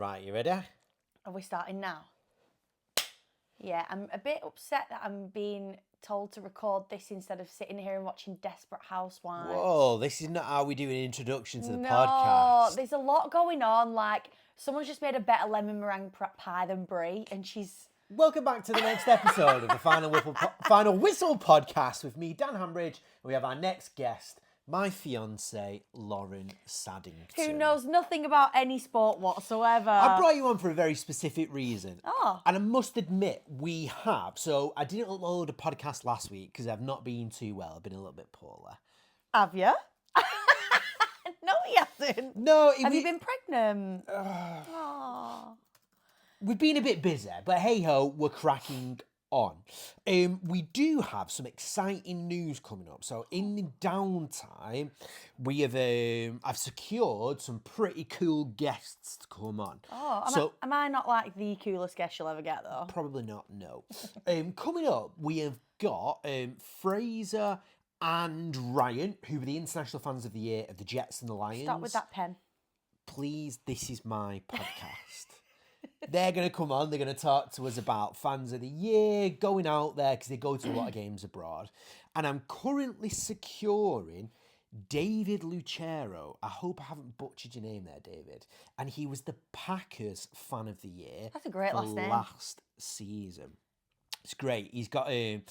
Right, you ready? Are we starting now? Yeah, I'm a bit upset that I'm being told to record this instead of sitting here and watching Desperate Housewives. Whoa, this is not how we do an introduction to the No, podcast. there's a lot going on. Like, someone's just made a better lemon meringue pie than Brie, and she's... Welcome back to the next episode of the Final Whistle podcast with me, Dan Hambridge, and we have our next guest, my fiancé, Lauren Saddington. Who knows nothing about any sport whatsoever. I brought you on for a very specific reason. Oh. And I must admit, we have. So I didn't upload a podcast last week because I've not been too well. I've been a little bit poorly. Have you? No, he hasn't. No. Have you been pregnant? Oh. We've been a bit busy, but hey-ho, we're cracking on. We do have some exciting news coming up. So in the downtime, we have I've secured some pretty cool guests to come on. Oh, am I not like the coolest guest you'll ever get though? Probably not, no. Coming up, we have got Fraser and Ryan, who were the International Fans of the Year of the Jets and the Lions. Stop with that pen. Please, this is my podcast. They're going to come on, they're going to talk to us about fans of the year, going out there, because they go to a lot of games abroad. And I'm currently securing David Lucero. I hope I haven't butchered your name there, David. And he was the Packers fan of the year. That's a great last name. Last season. It's great. He's got a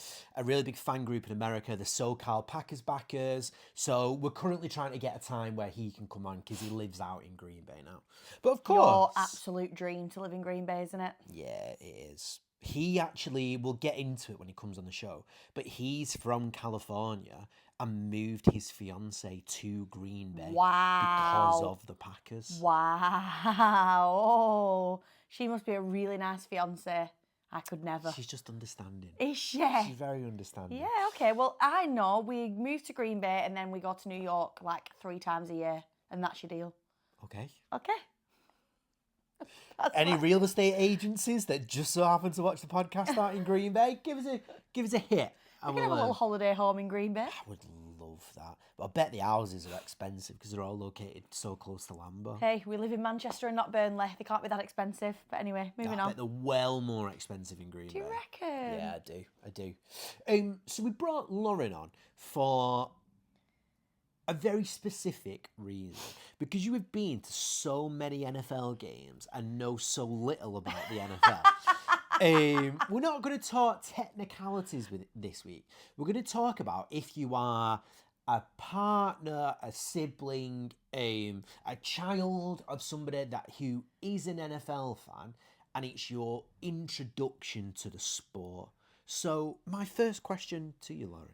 really big fan group in America, the SoCal Packers backers. So we're currently trying to get a time where he can come on because he lives out in Green Bay now. But of course... Your absolute dream to live in Green Bay, isn't it? Yeah, it is. He actually, we'll get into it when he comes on the show, but he's from California and moved his fiancée to Green Bay because of the Packers. Wow. Oh, she must be a really nice fiancée. I could never. She's just understanding. Is she? She's very understanding. Yeah, okay. Well, I know. We move to Green Bay and then we go to New York like 3 times a year. And that's your deal. Okay. Okay. Any real estate agencies that just so happen to watch the podcast out in Green Bay, give us a hit. We can have a little holiday home in Green Bay. I would love that. But I bet the houses are expensive because they're all located so close to Lambo. Hey, we live in Manchester and not Burnley. They can't be that expensive. But anyway, moving on. I bet they're well more expensive in Green Bay. Do you reckon? Yeah, I do. So we brought Lauren on for a very specific reason. Because you have been to so many NFL games and know so little about the NFL. We're not going to talk technicalities with this week. We're going to talk about if you are a partner, a sibling, a child of somebody who is an NFL fan, and it's your introduction to the sport. So my first question to you, Lauren,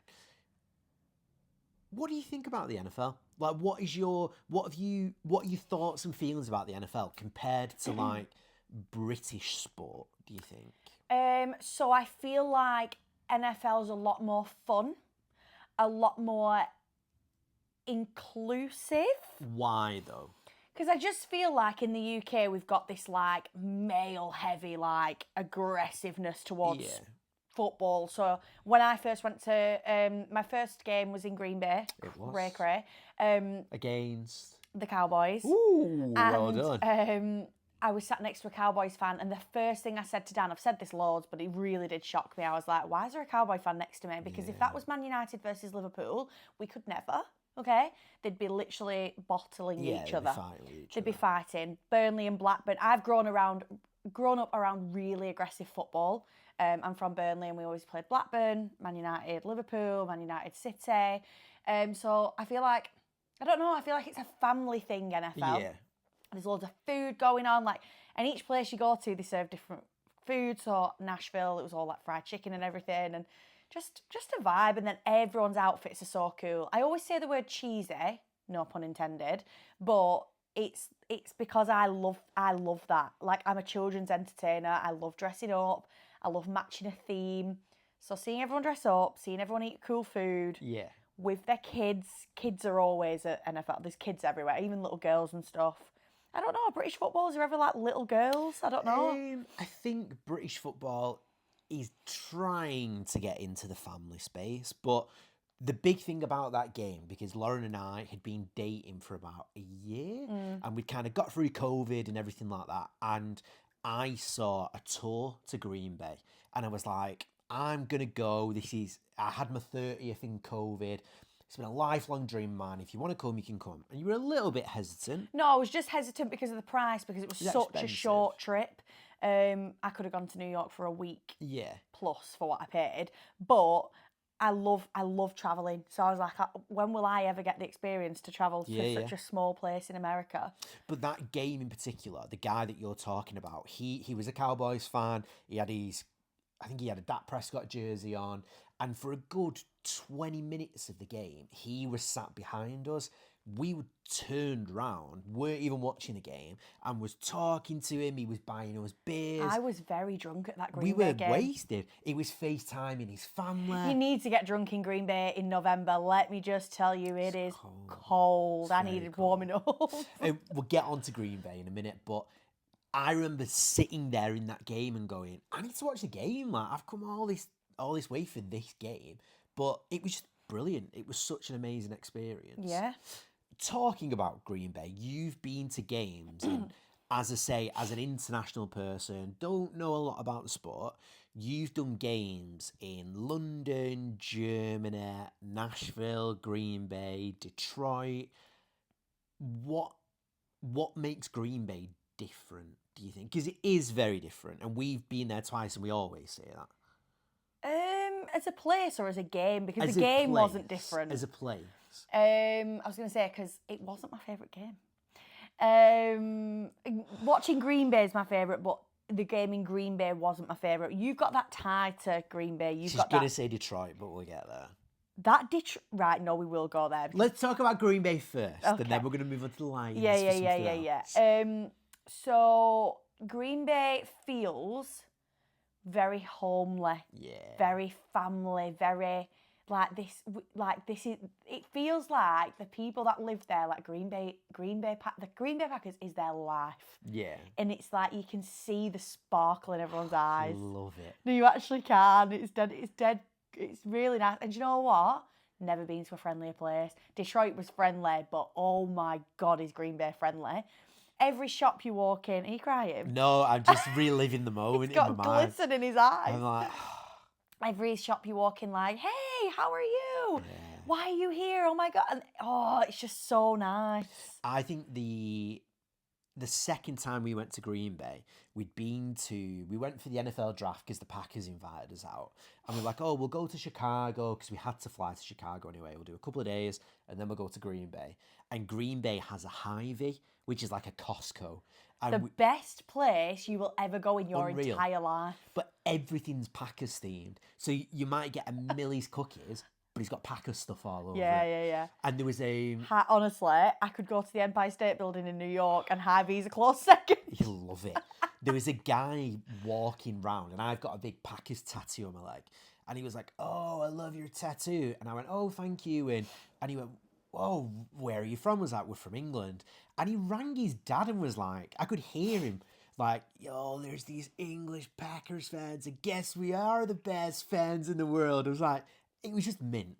what do you think about the NFL? Like, what are your thoughts and feelings about the NFL compared to like British sport, do you think? So I feel like NFL's a lot more fun, a lot more inclusive. Why though? Because I just feel like in the UK we've got this like male heavy like aggressiveness towards football. So when I first went to my first game was in Green Bay. It was. Cray. Against the Cowboys. Ooh, well and, done. I was sat next to a Cowboys fan, and the first thing I said to Dan, I've said this loads, but it really did shock me. I was like, why is there a Cowboy fan next to me? Because if that was Man United versus Liverpool, we could never, okay? They'd be literally bottling each other. They'd be fighting. Burnley and Blackburn. I've grown up around really aggressive football. I'm from Burnley, and we always played Blackburn, Man United, Liverpool, Man United City. So I feel like, I don't know, I feel like it's a family thing, NFL. Yeah. There's loads of food going on, and each place you go to, they serve different food. So Nashville, it was all like fried chicken and everything, and just a vibe. And then everyone's outfits are so cool. I always say the word cheesy, no pun intended, but it's because I love that. Like, I'm a children's entertainer. I love dressing up. I love matching a theme. So seeing everyone dress up, seeing everyone eat cool food. Yeah. With their kids. Kids are always at NFL. There's kids everywhere, even little girls and stuff. I don't know, British football, is there ever like little girls? I don't know. I think British football is trying to get into the family space, but The big thing about that game, because Lauren and I had been dating for about a year, and we'd kind of got through COVID and everything like that, and I saw a tour to Green Bay, and I was like, I'm gonna go. I had my 30th in COVID. It's been a lifelong dream, man. If you want to come, you can come. And you were a little bit hesitant. No, I was just hesitant because of the price, because it was such a short trip. I could have gone to New York for a week plus for what I paid, but I love traveling. So I was like, when will I ever get the experience to travel to such a small place in America? But that game in particular, the guy that you're talking about, he was a Cowboys fan. I think he had a Dak Prescott jersey on. And for a good 20 minutes of the game, he was sat behind us. We were turned round, weren't even watching the game, and was talking to him. He was buying us beers. I was very drunk at that Green Bay game. We were wasted. He was FaceTiming his family. You need to get drunk in Green Bay in November. Let me just tell you, it is cold. I needed warming up. We'll get on to Green Bay in a minute, but I remember sitting there in that game and going, I need to watch the game. Like, I've come all this way for this game. But it was just brilliant. It was such an amazing experience. Yeah. Talking about Green Bay, you've been to games, and as I say, as an international person, don't know a lot about the sport. You've done games in London, Germany, Nashville, Green Bay, Detroit. What makes Green Bay different, do you think? Because it is very different, and we've been there twice, and we always say that. As a place or as a game? Because the game wasn't different. As a place. I was going to say, because it wasn't my favourite game. Watching Green Bay is my favourite, but the game in Green Bay wasn't my favourite. You've got that tie to Green Bay. She's going to say Detroit, but we'll get there. That Detroit... Right, no, we will go there. Let's talk about Green Bay first, and then we're going to move on to the Lions. Yeah. So, Green Bay feels very homely, very family, very this is. It feels like the people that live there, like the Green Bay Packers is their life. Yeah, and it's like you can see the sparkle in everyone's eyes. I love it. No, you actually can. It's dead. It's really nice. And you know what? Never been to a friendlier place. Detroit was friendly, but oh my God, is Green Bay friendly? Every shop you walk in, are you crying? No, I'm just reliving the moment in my mind. He's got glisten in his eyes. I'm like... Every shop you walk in, like, hey, how are you? Yeah. Why are you here? Oh my God. And, it's just so nice. I think the second time we went to Green Bay, we went for the NFL draft because the Packers invited us out. And we were like, we'll go to Chicago because we had to fly to Chicago anyway. We'll do a couple of days and then we'll go to Green Bay. And Green Bay has a Hy-Vee, which is like a Costco. And best place you will ever go in your entire life. But everything's Packers themed. So you might get a Millie's cookies, but he's got Packers stuff all over. Yeah. And there was honestly, I could go to the Empire State Building in New York and Hy-Vee's a close second. You'll love it. There was a guy walking round, and I've got a big Packers tattoo on my leg. And he was like, oh, I love your tattoo. And I went, oh, thank you. And he went, whoa, where are you from? I was like, we're from England. And he rang his dad and was like, I could hear him like, yo, there's these English Packers fans. I guess we are the best fans in the world. I was like, it was just mint.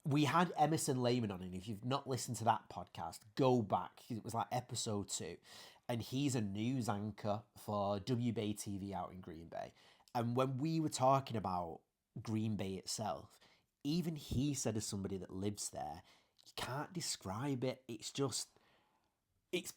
We had Emerson Lehman on, and if you've not listened to that podcast, go back. It was like episode 2. And he's a news anchor for WBay TV out in Green Bay. And when we were talking about Green Bay itself, even he said, as somebody that lives there, you can't describe it. It's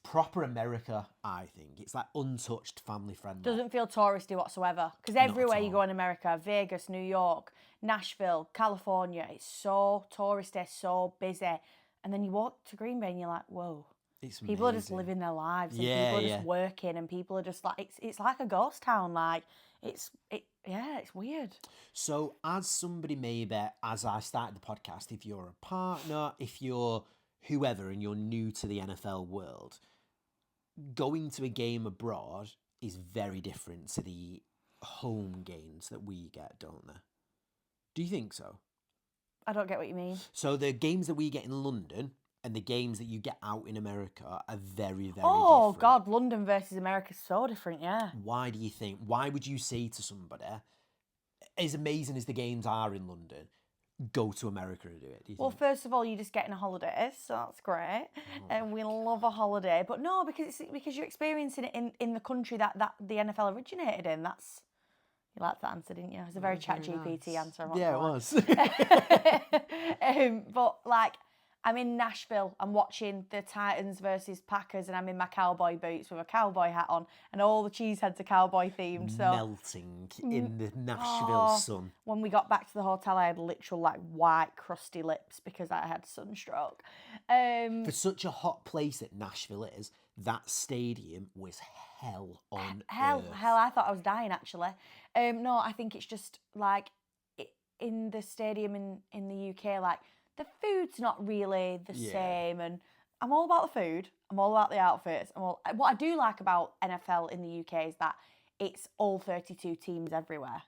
proper America, I think. It's like untouched, family friendly. Doesn't feel touristy whatsoever. Because everywhere you go in America, Vegas, New York, Nashville, California, it's so touristy, so busy. And then you walk to Green Bay and you're like, whoa. People are just living their lives. And people are just working, and people are just like, it's like a ghost town. Like, it's weird. So as somebody maybe, as I started the podcast, if you're a partner, if you're whoever and you're new to the NFL world, going to a game abroad is very different to the home games that we get, don't they? Do you think so? I don't get what you mean. So the games that we get in London and the games that you get out in America are very, very different. Oh, God, London versus America is so different, yeah. Why do you think? Why would you say to somebody, as amazing as the games are in London, go to America and do it? Do you Well, think? first of all, you're just getting a holiday, so that's great, and we love a holiday. But no, because you're experiencing it in the country that the NFL originated in. That's you liked that answer, didn't you? It was a very chat GPT answer. I'm not Yeah, it gonna lie. was. But like, I'm in Nashville. I'm watching the Titans versus Packers, and I'm in my cowboy boots with a cowboy hat on, and all the cheeseheads are cowboy themed. So Melting in the Nashville sun. when we got back to the hotel, I had literal like white crusty lips because I had sunstroke. For such a hot place that Nashville is, that stadium was hell on Hell, earth. I thought I was dying actually. No, I think it's just like in the stadium in the UK, like the food's not really the same, and I'm all about the food. I'm all about the outfits. What I do like about NFL in the UK is that it's all 32 teams everywhere.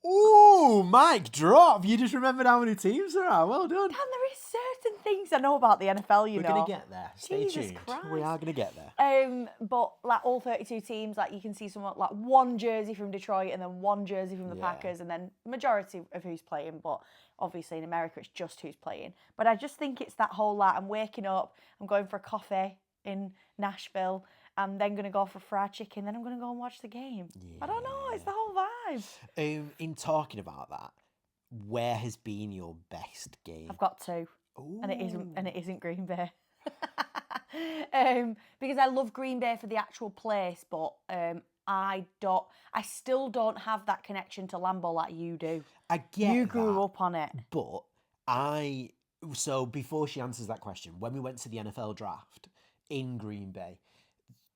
Ooh, mic drop. You just remembered how many teams there are. Well done. And there is certain things I know about the NFL, We're know. going to get there. Stay Jesus tuned. Christ. We are going to get there. But like all 32 teams, like you can see someone like one jersey from Detroit and then one jersey from the Packers and then majority of who's playing. But obviously in America, it's just who's playing. But I just think it's that whole like I'm waking up, I'm going for a coffee in Nashville. I'm then going to go for fried chicken. Then I'm going to go and watch the game. Yeah. I don't know. It's the whole vibe. In talking about that, where has been your best game? I've got two. Ooh. And it isn't Green Bay. Because I love Green Bay for the actual place, but I still don't have that connection to Lambeau like you do. I get you grew that, up on it. But so before she answers that question, when we went to the NFL draft in Green Bay,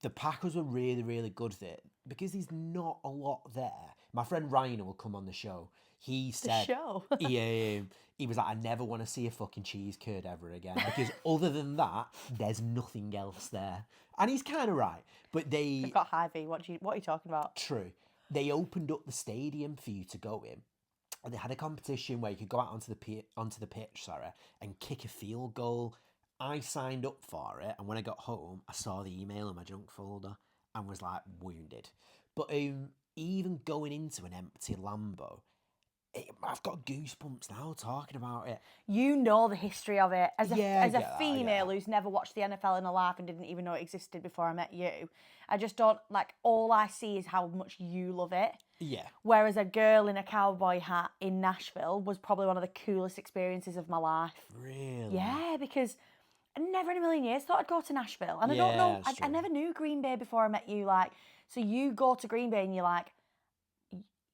the Packers were really, really good there because there's not a lot there. My friend Ryan will come on the show. He said, The show? he was like, I never want to see a fucking cheese curd ever again because other than that, there's nothing else there. And he's kind of right. But They've got Hy-Vee. What are you talking about? True. They opened up the stadium for you to go in. And they had a competition where you could go out onto the pitch, and kick a field goal. I signed up for it, and when I got home, I saw the email in my junk folder and was like wounded. But even going into an empty Lambeau, I've got goosebumps now talking about it. You know the history of it. As a female that. who's never watched the NFL in her life and didn't even know it existed before I met you, I just don't, like, all I see is how much you love it. Yeah. Whereas a girl in a cowboy hat in Nashville was probably one of the coolest experiences of my life. Really? Yeah, because I never in a million years thought I'd go to Nashville. And I don't know, I never knew Green Bay before I met you. Like, so you go to Green Bay and you're like,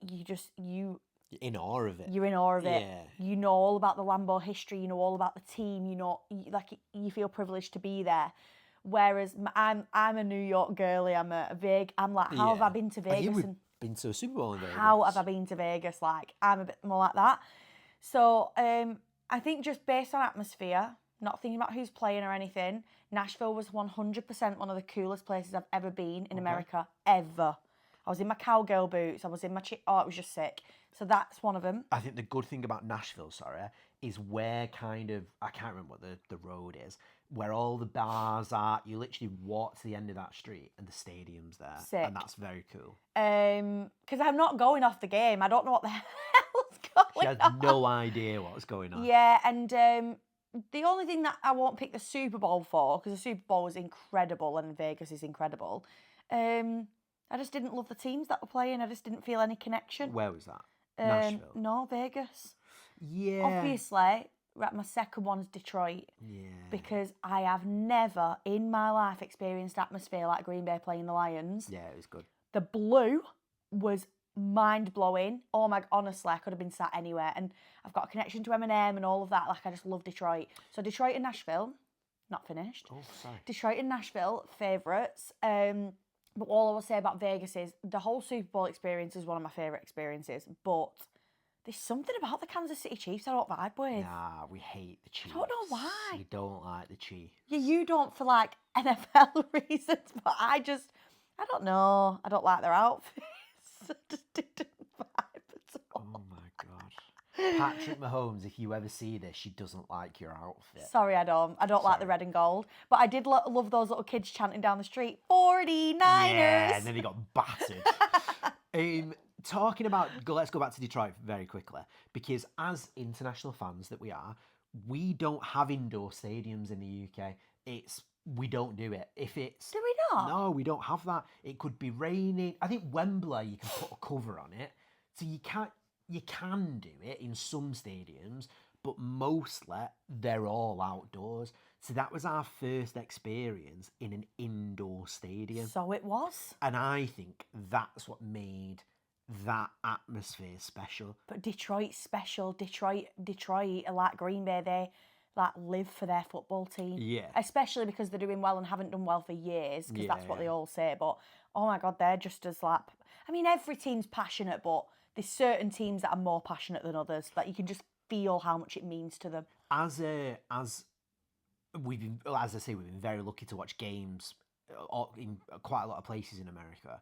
you're in awe of it. You're in awe of it. Yeah. You know all about the Lambeau history. You know all about the team. You know, you feel privileged to be there. Whereas I'm a New York girlie. I'm like, how have I been to Vegas? You've been to a Super Bowl in Vegas. How have I been to Vegas? Like, I'm a bit more like that. So I think just based on atmosphere, not thinking about who's playing or anything, Nashville was 100% one of the coolest places I've ever been in America, ever. I was in my cowgirl boots. I was in my it was just sick. So that's one of them. I think the good thing about Nashville, is where kind of, I can't remember what the road is, where all the bars are. You literally walk to the end of that street and the stadium's there. Sick. And that's very cool. Because I'm not going off the game. I don't know what the hell's going on. She has no idea what's going on. Yeah, and the only thing that I won't pick the Super Bowl for, because the Super Bowl was incredible and Vegas is incredible, I just didn't love the teams that were playing. I just didn't feel any connection. Where was that? Nashville? No, Vegas. Yeah. Obviously, my second one's Detroit. Yeah. Because I have never in my life experienced atmosphere like Green Bay playing the Lions. Yeah, it was good. The blue was mind-blowing. Oh my, honestly, I could have been sat anywhere. And I've got a connection to Eminem and all of that. Like, I just love Detroit. So Detroit and Nashville, not finished. Oh, sorry. Detroit and Nashville, favourites. But all I will say about Vegas is the whole Super Bowl experience is one of my favourite experiences. But there's something about the Kansas City Chiefs I don't vibe with. Nah, we hate the Chiefs. I don't know why. We don't like the Chiefs. Yeah, you don't for like NFL reasons, but I don't know. I don't like their outfits. I just didn't vibe at all. Oh my God. Patrick Mahomes, if you ever see this, she doesn't like your outfit. Sorry, I don't like the red and gold. But I did love those little kids chanting down the street, 49ers. Yeah, and then he got battered. let's go back to Detroit very quickly, because as international fans that we are, we don't have indoor stadiums in the UK. We don't do it. If it's Do we not? No, we don't have that. It could be raining. I think Wembley you can put a cover on it, so you can do it in some stadiums, but mostly they're all outdoors. So that was our first experience in an indoor stadium. So it was. And I think that's what made that atmosphere special. But Detroit's special. Detroit are like Green Bay. They like live for their football team. Yeah. Especially because they're doing well and haven't done well for years, because that's what they all say. But oh my God, they're just as like, I mean, every team's passionate, but there's certain teams that are more passionate than others. Like you can just feel how much it means to them. As I say, we've been very lucky to watch games in quite a lot of places in America.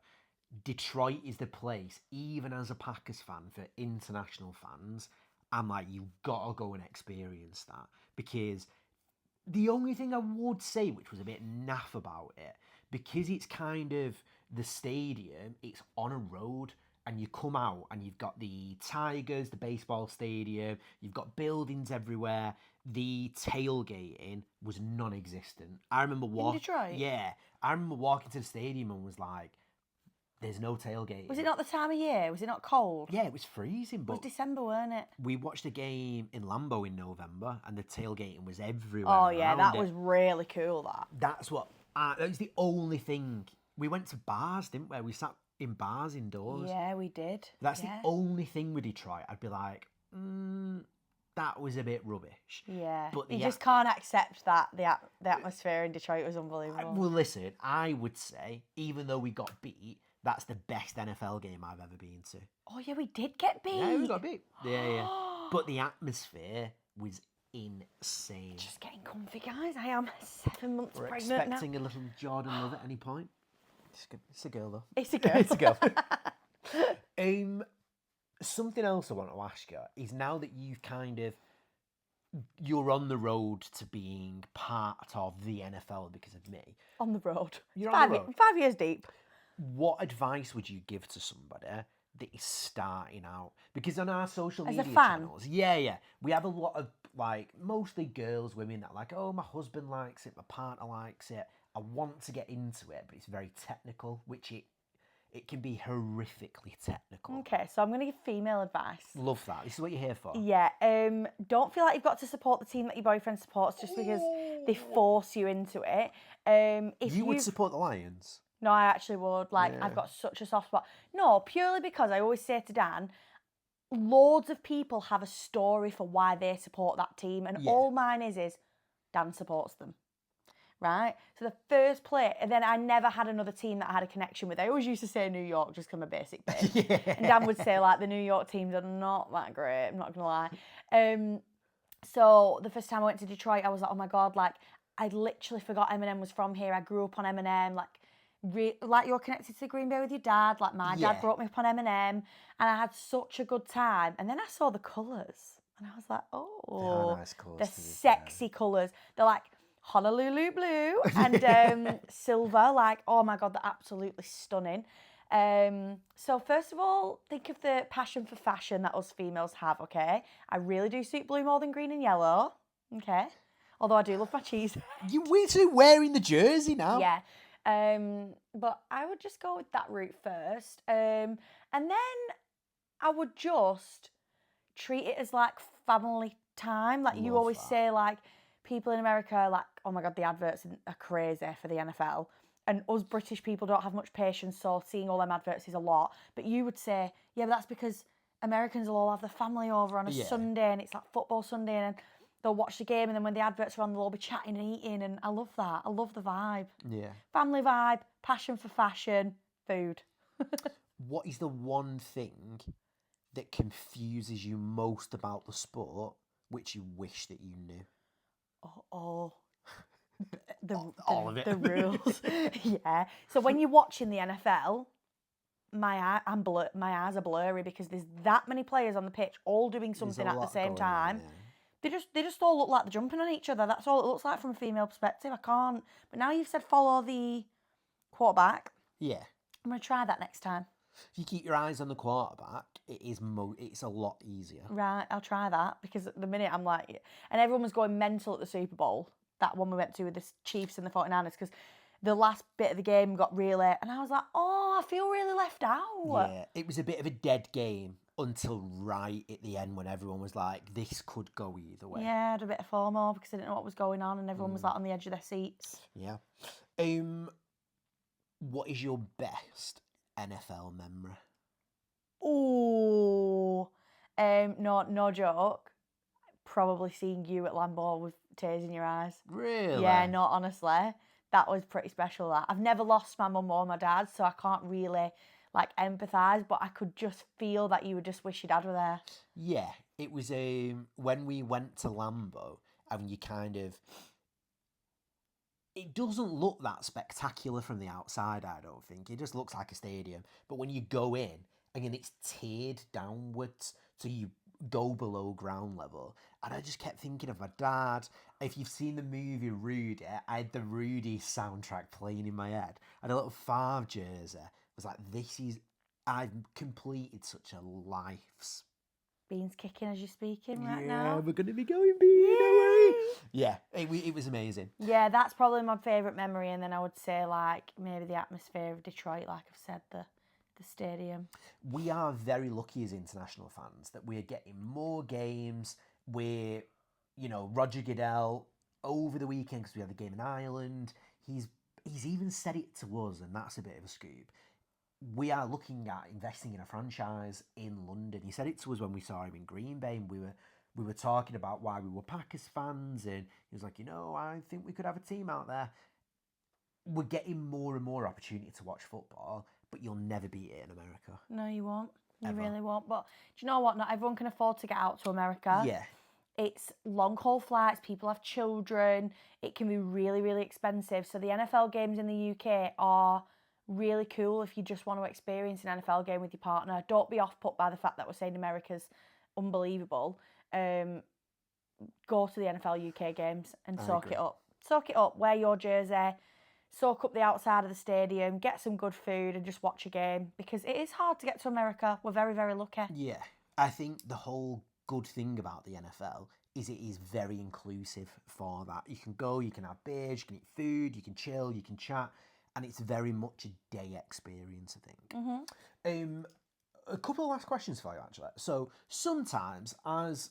Detroit is the place, even as a Packers fan, for international fans. I'm like, you've got to go and experience that, because the only thing I would say, which was a bit naff about it, because it's kind of the stadium, it's on a road, and you come out and you've got the Tigers, the baseball stadium, you've got buildings everywhere. The tailgating was non-existent. I remember walking. In Detroit? Yeah, I remember walking to the stadium and was like, "There's no tailgating." Was it not the time of year? Was it not cold? Yeah, it was freezing. It But was December, weren't it? we watched a game in Lambeau in November, and the tailgating was everywhere. Oh yeah, around that it. was really cool. That's what. That was the only thing. We went to bars, didn't we? We sat in bars indoors. Yeah, we did. That's the only thing with Detroit. I'd be like, that was a bit rubbish. Yeah, But you just can't accept that the atmosphere in Detroit was unbelievable. Well, listen, I would say, even though we got beat, that's the best NFL game I've ever been to. Oh yeah, we did get beat. Yeah, we got beat. Yeah. But the atmosphere was insane. Just getting comfy, guys. I am 7 months We're pregnant now. expecting a little Jordan Love at any point. It's a girl, though. It's a girl. It's a girl. Something else I want to ask you is, now that you're on the road to being part of the NFL because of me. On the road. You're on the road. 5 years deep. What advice would you give to somebody that is starting out? Because on our social As a media fan? channels, we have a lot of, like, mostly girls, women that are like, oh, my husband likes it, my partner likes it, I want to get into it, but it's very technical, which it can be horrifically technical. Okay, so I'm going to give female advice. Love that. This is what you're here for. Yeah, don't feel like you've got to support the team that your boyfriend supports just because they force you into it. If You would support the Lions? No, I actually would. Like, Yeah. I've got such a soft spot. No, purely because I always say to Dan, loads of people have a story for why they support that team, and all mine is Dan supports them. Right? So the first play, and then I never had another team that I had a connection with. I always used to say New York just because I'm a basic bitch. And Dan would say, like, the New York teams are not that great, I'm not going to lie. So the first time I went to Detroit, I was like, oh my God, like, I literally forgot Eminem was from here. I grew up on Eminem, like you're connected to Green Bay with your dad. Like, my dad brought me up on Eminem, and I had such a good time. And then I saw the colours, and I was like, oh, nice colours, the to be sexy colours. They're like Honolulu blue and silver. Like, oh my God, they're absolutely stunning. So first of all, think of the passion for fashion that us females have, okay? I really do suit blue more than green and yellow, okay? Although I do love my cheese. You're literally wearing the jersey now. Yeah. But I would just go with that route first. And then I would just treat it as like family time. Like, you Love always that. say, like, people in America are like, oh my God, the adverts are crazy for the NFL. And us British people don't have much patience, so seeing all them adverts is a lot. But you would say, yeah, but that's because Americans will all have their family over on a Sunday, and it's like football Sunday, and they'll watch the game, and then when the adverts are on, they'll all be chatting and eating, and I love that. I love the vibe. Yeah. Family vibe, passion for fashion, food. What is the one thing that confuses you most about the sport, which you wish that you knew? All of it. The rules. Yeah. So when you're watching the NFL, my eyes are blurry because there's that many players on the pitch all doing something at the same time. They just all look like they're jumping on each other. That's all it looks like from a female perspective. I can't. But now you've said follow the quarterback. Yeah. I'm going to try that next time. If you keep your eyes on the quarterback, it's a lot easier. Right, I'll try that because at the minute I'm like, and everyone was going mental at the Super Bowl, that one we went to with the Chiefs and the 49ers, because the last bit of the game got really, and I was like, oh, I feel really left out. Yeah, it was a bit of a dead game until right at the end when everyone was like, this could go either way. Yeah, I had a bit of FOMO because I didn't know what was going on and everyone was like on the edge of their seats. Yeah. What is your best NFL memory? Ooh, no joke. Probably seeing you at Lambeau with tears in your eyes. Really? Yeah, no, honestly, that was pretty special. That I've never lost my mum or my dad, so I can't really like empathise, but I could just feel that you would just wish your dad were there. Yeah, it was when we went to Lambeau and you kind of. It doesn't look that spectacular from the outside, I don't think. It just looks like a stadium. But when you go in, again, it's tiered downwards, so you go below ground level. And I just kept thinking of my dad. If you've seen the movie Rudy, I had the Rudy soundtrack playing in my head. I had a little Favre jersey. I was like, I've completed such a life's. Beans kicking as you're speaking right now. Yeah, we're going to be going Bean away. Yeah, it was amazing. Yeah, that's probably my favourite memory. And then I would say, like, maybe the atmosphere of Detroit, like I've said, the stadium. We are very lucky as international fans that we're getting more games. Roger Goodell, over the weekend, because we had the game in Ireland, he's even said it to us, and that's a bit of a scoop. We are looking at investing in a franchise in London. He said it to us when we saw him in Green Bay, and we were talking about why we were Packers fans, and he was like, I think we could have a team out there. We're getting more and more opportunity to watch football, but you'll never beat it in America. No, you won't. You Ever. really won't. But do you know what? Not everyone can afford to get out to America. Yeah. It's long haul flights, people have children, it can be really, really expensive. So the NFL games in the UK are really cool if you just want to experience an NFL game with your partner. Don't be off put by the fact that we're saying America's unbelievable. Go to the NFL UK games and soak it up. Soak it up, wear your jersey, soak up the outside of the stadium, get some good food and just watch a game, because it is hard to get to America. We're very, very lucky. Yeah, I think the whole good thing about the NFL is it is very inclusive for that. You can go, you can have beers, you can eat food, you can chill, you can chat, and it's very much a day experience, I think. A couple of last questions for you, actually. So sometimes, as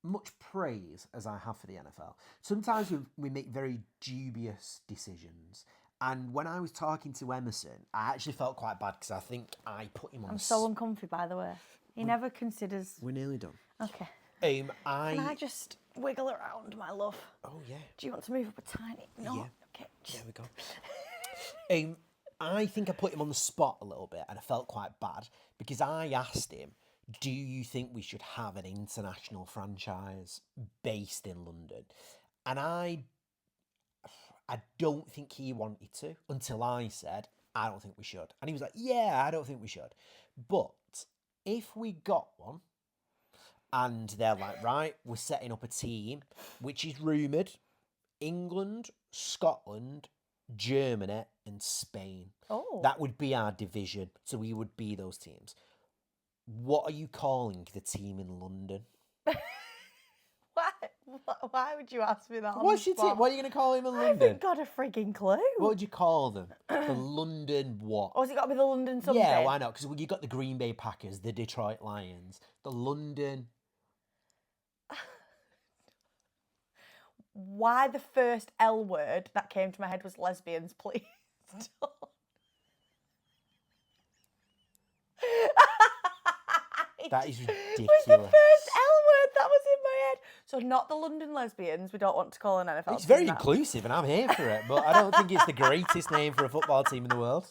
much praise as I have for the NFL, sometimes we make very dubious decisions. And when I was talking to Emerson, I actually felt quite bad because I think I put him on. I'm so uncomfy, by the way. He never considers. We're nearly done. Okay. Can I just wiggle around, my love? Oh yeah. Do you want to move up a tiny? No. Yeah. Okay. There we go. I think I put him on the spot a little bit, and I felt quite bad because I asked him, "Do you think we should have an international franchise based in London?" And I don't think he wanted to until I said, "I don't think we should," and he was like, "Yeah, I don't think we should." But if we got one, and they're like, right, we're setting up a team, which is rumoured, England, Scotland, Germany and Spain. Oh. That would be our division. So we would be those teams. What are you calling the team in London? Why would you ask me that? What's your team? What are you going to call him in I London? haven't got a frigging clue. What would you call them? The London what? Or has it got to be the London something? Yeah, why not? Because you got the Green Bay Packers, the Detroit Lions, the London. Why the first L word that came to my head was lesbians, please. That is ridiculous. Was the first L word that was in my head. So not the London lesbians. We don't want to call an NFL. It's very team that. inclusive, and I'm here for it. But I don't think it's the greatest name for a football team in the world.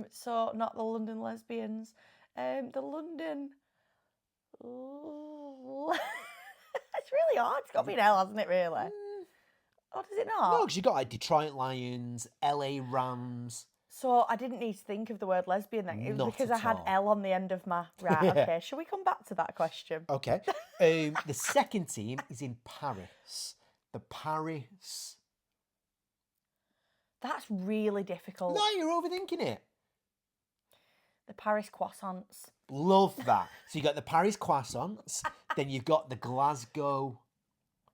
So not the London lesbians. The London. It's really hard. It's got to be an L, hasn't it? Really? Or does it not? No, because you got like Detroit Lions, LA Rams. So I didn't need to think of the word lesbian then. It was Not because at I had all. L on the end of my... Right, Yeah. okay. Shall we come back to that question? Okay. The second team is in Paris. The Paris. That's really difficult. No, you're overthinking it. The Paris croissants. Love that. So you got the Paris croissants, then you've got the Glasgow.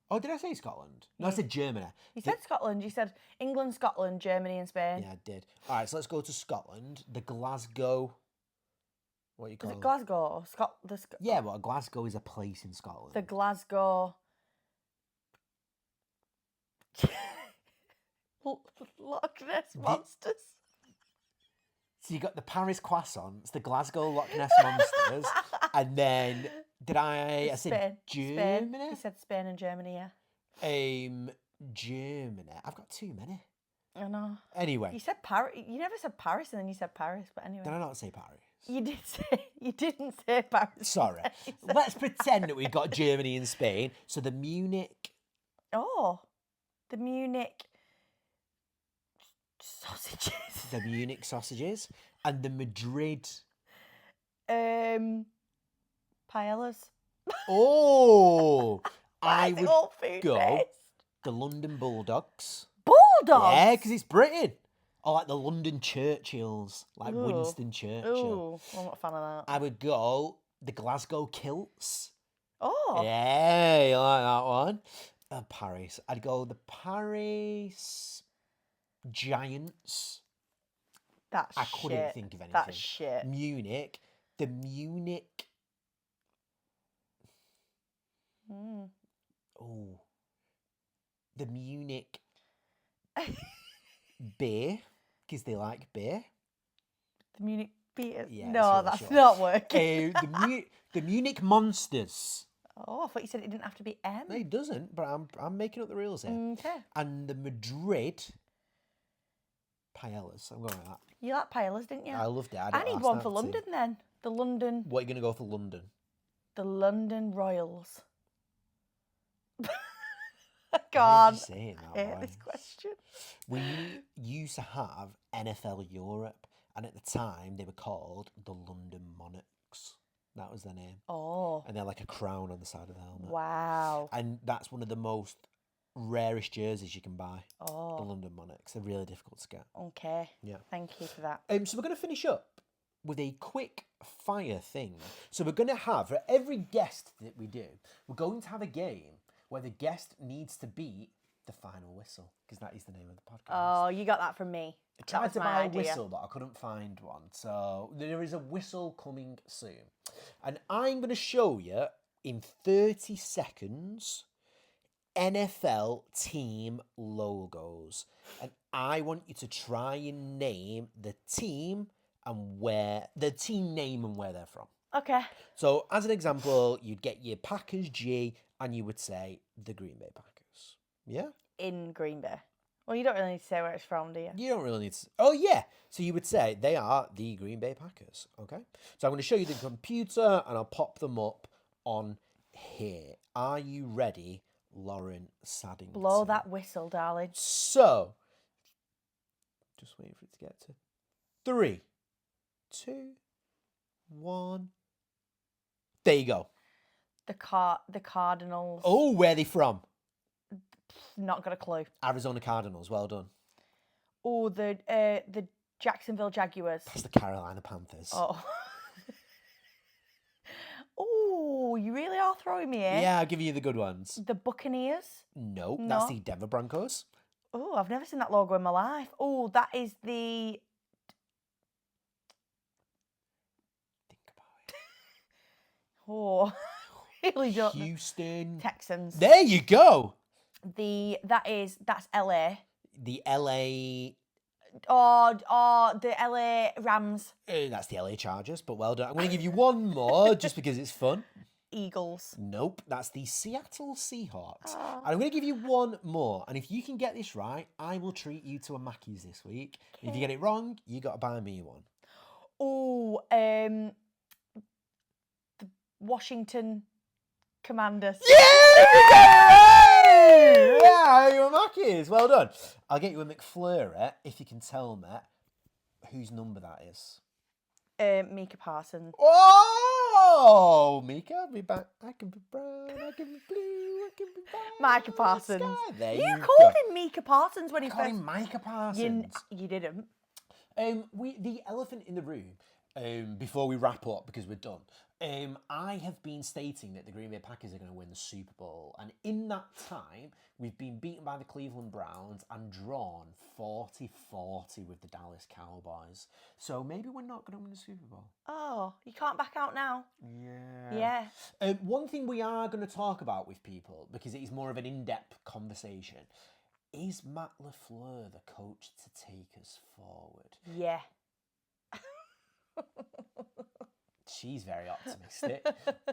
Oh, did I say Scotland? No, I said Germany. You said Scotland. You said England, Scotland, Germany, and Spain. Yeah, I did. All right, so let's go to Scotland. The Glasgow. What you call Is it it? Glasgow? Yeah, well, Glasgow is a place in Scotland. The Glasgow. Loch Ness monsters. So you got the Paris croissants, the Glasgow Loch Ness monsters, and then I said Spain. Germany. Spain. You said Spain and Germany, yeah. Germany. I've got too many. I know. Anyway. You said Paris. You never said Paris, and then you said Paris. But anyway. Did I not say Paris? You did say. You didn't say Paris. Sorry. Let's pretend that we've got Germany and Spain. So the Munich. Oh, the Munich sausages. The Munich sausages and the Madrid. Paellas. Oh, I would all food go based? the London Bulldogs. Bulldogs. Yeah, because it's Britain. Or like the London Churchills, like Ooh. Winston Churchill. Ooh, I'm not a fan of that. I would go the Glasgow Kilts. Oh. Yeah, you like that one. Paris. I'd go the Paris Giants. That's I shit. couldn't think of anything. That's shit. Munich. The Munich. Mm. Oh. The Munich beer. Because they like beer. The Munich Beaters. Yeah, no, really that's short. not working. The Munich Monsters. Oh, I thought you said it didn't have to be M. No, it doesn't, but I'm making up the rules here. Okay. And the Madrid Paellas. I'm going with that. You like paellas, didn't you? I loved it. I need one for London then. The London. What are you going to go for London? The London Royals. Why God. are you saying I that hate way? this question. We used to have NFL Europe, and at the time they were called the London Monarchs. That was their name. Oh. And they're like a crown on the side of the helmet. Wow. And that's one of the most rarest jerseys you can buy. The Oh. London Monarchs. They're really difficult to get. Okay. Yeah. Thank you for that. So we're going to finish up with a quick fire thing. So we're going to have, for every guest that we do, we're going to have a game where the guest needs to beat the final whistle, because that is the name of the podcast. Oh, you got that from me. I tried was to my buy idea. a whistle, but I couldn't find one. So there is a whistle coming soon. And I'm going to show you in 30 seconds NFL team logos. And I want you to try and name the team and the team name and where they're from. Okay. So as an example, you'd get your Packers G and you would say the Green Bay Packers. Yeah? In Green Bay. Well, you don't really need to say where it's from, do you? You don't really need to. Oh, yeah. So you would say they are the Green Bay Packers. Okay. So I'm going to show you the computer and I'll pop them up on here. Are you ready, Lauren Saddington? Blow that whistle, darling. So, just waiting for it to get to 3, 2, 1. There you go. The Cardinals. Oh, where are they from? Not got a clue. Arizona Cardinals. Well done. Oh, the Jacksonville Jaguars. That's the Carolina Panthers. Oh. Oh, you really are throwing me in. Yeah, I'll give you the good ones. The Buccaneers. Nope, No. that's the Denver Broncos. Oh, I've never seen that logo in my life. Oh, that is the. Think about it. Oh, really don't. know. Houston. Texans. There you go. That's LA. The LA. Or the LA Rams. That's the LA Chargers, but well done. I'm going to give you one more just because it's fun. Eagles. Nope, that's the Seattle Seahawks. Oh. And I'm going to give you one more. And if you can get this right, I will treat you to a Mackey's this week. If you get it wrong, you got to buy me one. Oh, the Washington Commanders. Yeah, you're a Mackey's. Well done. I'll get you a McFlurry if you can tell me whose number that is. Micah Parsons. Oh, Mika, be back. I can be brown, I can be blue, I can be brown. Micah Parsons. There You you called go. him Micah Parsons when he Call first. him Micah Parsons. You didn't. The elephant in the room. before we wrap up, because we're done. I have been stating that the Green Bay Packers are going to win the Super Bowl. And in that time, we've been beaten by the Cleveland Browns and drawn 40-40 with the Dallas Cowboys. So maybe we're not going to win the Super Bowl. Oh, you can't back out now. Yeah. One thing we are going to talk about with people, because it is more of an in-depth conversation, is Matt LaFleur the coach to take us forward? Yeah. She's very optimistic.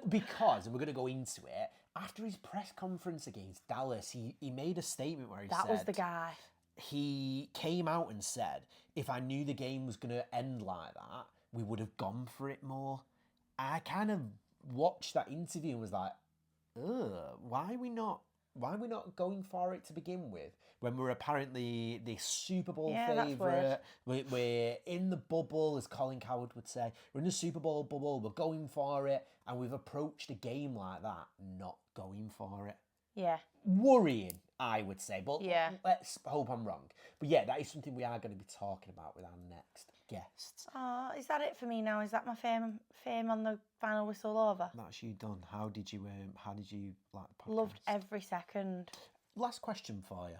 Because, and we're going to go into it, after his press conference against Dallas, he made a statement where he said... That was the guy. He came out and said, if I knew the game was going to end like that, we would have gone for it more. I kind of watched that interview and was like, ugh, why are we not going for it to begin with? When we're apparently the Super Bowl favourite, we're in the bubble, as Colin Coward would say. We're in the Super Bowl bubble, we're going for it, and we've approached a game like that, not going for it. Yeah. Worrying, I would say, but yeah. Let's hope I'm wrong. But yeah, that is something we are going to be talking about with our next guests. Oh, is that it for me now? Is that my fame on the final whistle over? That's you done. How did you like the podcast? Loved every second. Last question for you.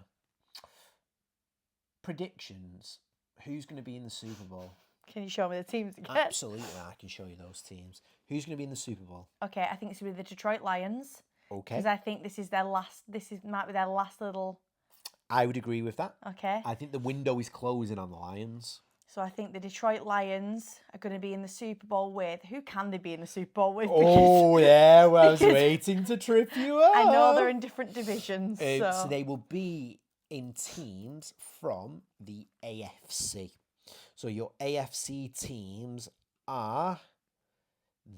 Predictions. Who's going to be in the Super Bowl? Can you show me the teams again? Absolutely, I can show you those teams. Who's going to be in the Super Bowl? Okay, I think it's going to be the Detroit Lions. Okay. Because I think this is their last. Might be their last little. I would agree with that. Okay. I think the window is closing on the Lions. So I think the Detroit Lions are going to be in the Super Bowl with... Who can they be in the Super Bowl with? Oh, yeah, well, I was waiting to trip you up. I know they're in different divisions. So they will be in teams from the AFC. So your AFC teams are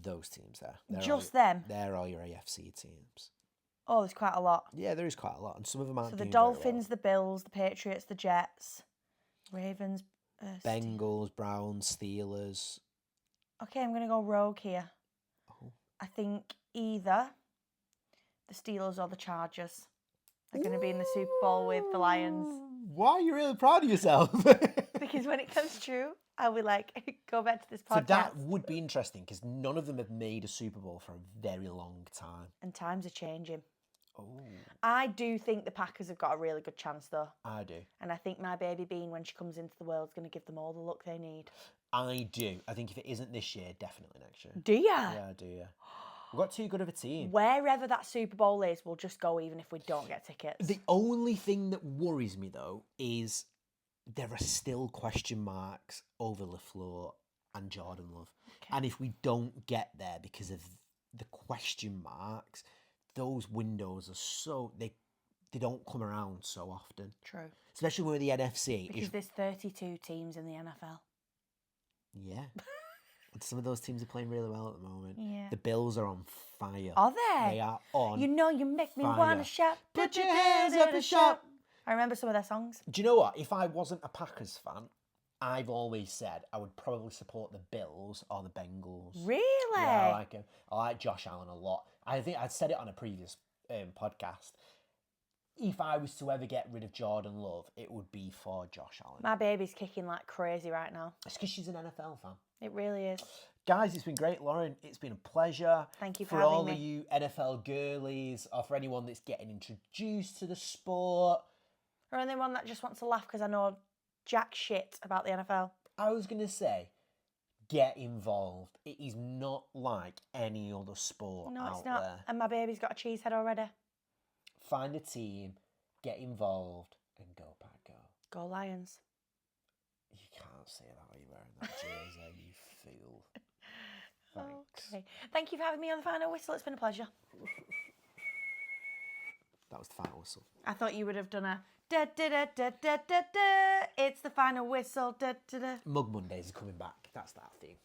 those teams there. Just them? They're all your AFC teams. Oh, there's quite a lot. Yeah, there is quite a lot. And some of them aren't So the doing very Dolphins, well. the Bills, the Patriots, the Jets, Ravens... Bengals, Browns, Steelers. Okay, I'm going to go rogue here. Oh. I think either the Steelers or the Chargers are going to be in the Super Bowl with the Lions. Why are you really proud of yourself? Because when it comes true, I'll be like, go back to this podcast. So that would be interesting because none of them have made a Super Bowl for a very long time. And times are changing. Oh. I do think the Packers have got a really good chance, though. I do. And I think my baby Bean, when she comes into the world, is going to give them all the luck they need. I do. I think if it isn't this year, definitely next year. Do ya? Yeah, I do, yeah. We've got too good of a team. Wherever that Super Bowl is, we'll just go even if we don't get tickets. The only thing that worries me, though, is there are still question marks over LaFleur and Jordan Love. Okay. And if we don't get there because of the question marks... Those windows are so... They don't come around so often. True. Especially with the NFC. Because there's 32 teams in the NFL. Yeah. And some of those teams are playing really well at the moment. Yeah. The Bills are on fire. Are they? They are on You know you make me want to shout. Put your hands up and shout. I remember some of their songs. Do you know what? If I wasn't a Packers fan, I've always said I would probably support the Bills or the Bengals. Really? Yeah, I like him. I like Josh Allen a lot. I think I'd said it on a previous podcast. If I was to ever get rid of Jordan Love, it would be for Josh Allen. My baby's kicking like crazy right now. It's because she's an NFL fan. It really is. Guys, it's been great, Lauren. It's been a pleasure. Thank you for having me. For all of you NFL girlies, or for anyone that's getting introduced to the sport. Or anyone that just wants to laugh because I know jack shit about the NFL. I was going to say... Get involved. It is not like any other sport No, out it's not. there. And my baby's got a cheese head already. Find a team, get involved, and go, Pack, go. Go Lions. You can't say that while you're wearing that jersey, you fool. Thanks. Okay. Thank you for having me on the final whistle. It's been a pleasure. That was the final whistle. I thought you would have done a da da da da da da da. It's the final whistle. Da da da. Mug Mondays is coming back. That's that theme.